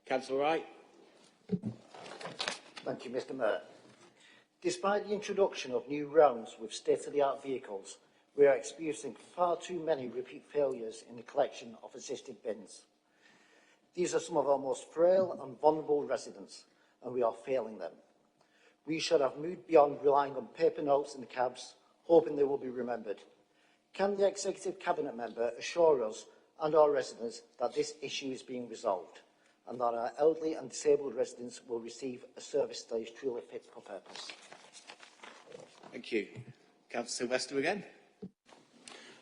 Councillor Wright. Thank you, Mr Mayor. Despite the introduction of new rounds with state-of-the-art vehicles, we are experiencing far too many repeat failures in the collection of assisted bins. These are some of our most frail and vulnerable residents, and we are failing them. We should have moved beyond relying on paper notes in the cabs, hoping they will be remembered. Can the Executive Cabinet Member assure us and our residents that this issue is being resolved and that our elderly and disabled residents will receive a service that is truly fit for purpose? Thank you. Councillor Wester again.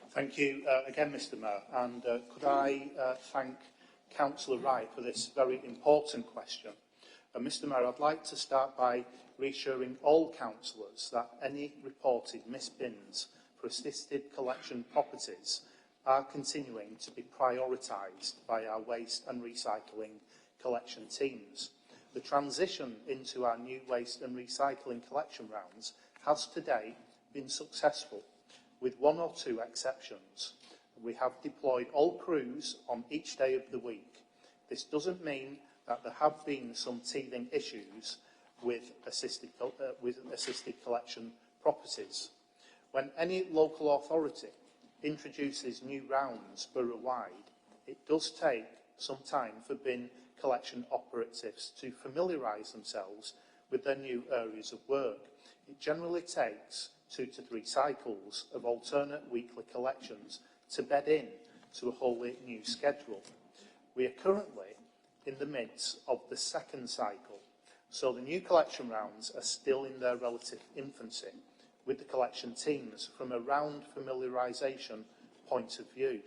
Thank you again, Mr Mayor. And could I thank Councillor Wright for this very important question. Mr Mayor, I'd like to start by reassuring all councillors that any reported missed bins for assisted collection properties are continuing to be prioritised by our waste and recycling collection teams. The transition into our new waste and recycling collection rounds has to date been successful, with one or two exceptions. We have deployed all crews on each day of the week. This doesn't mean that there have been some teething issues with assisted collection properties. When any local authority introduces new rounds borough-wide, it does take some time for bin collection operatives to familiarise themselves with their new areas of work. It generally takes 2 to 3 cycles of alternate weekly collections to bed in to a wholly new schedule. We are currently in the midst of the second cycle, so the new collection rounds are still in their relative infancy, with the collection teams from a round familiarisation point of view.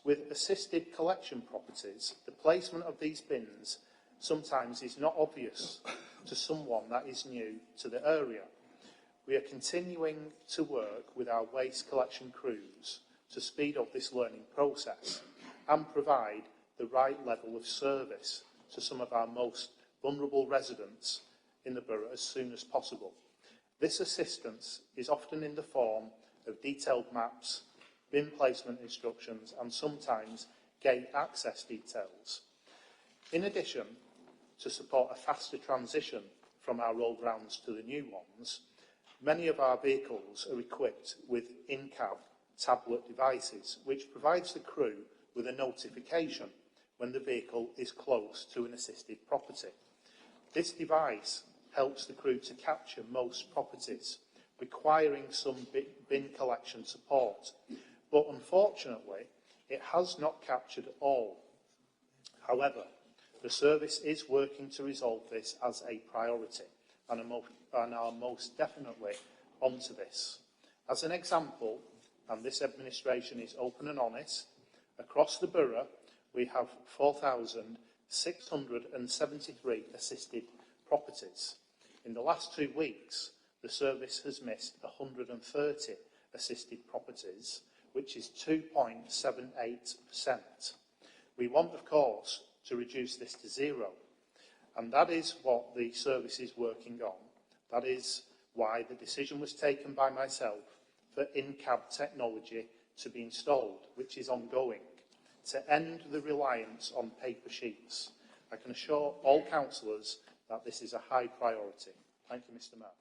With assisted collection properties, the placement of these bins sometimes is not obvious to someone that is new to the area. We are continuing to work with our waste collection crews to speed up this learning process and provide the right level of service to some of our most vulnerable residents in the borough as soon as possible. This assistance is often in the form of detailed maps, bin placement instructions and sometimes gate access details. In addition, to support a faster transition from our old rounds to the new ones, many of our vehicles are equipped with in-cab tablet devices, which provides the crew with a notification when the vehicle is close to an assisted property. This device helps the crew to capture most properties, requiring some bin collection support, but unfortunately it has not captured all. However, the service is working to resolve this as a priority and are most definitely onto this. As an example, and this administration is open and honest, across the borough we have 4,673 assisted properties. In the last 2 weeks, the service has missed 130 assisted properties, which is 2.78%. We want, of course, to reduce this to 0, and that is what the service is working on. That is why the decision was taken by myself for in-cab technology to be installed, which is ongoing, to end the reliance on paper sheets. I can assure all councillors that this is a high priority. Thank you, Mr Mayor.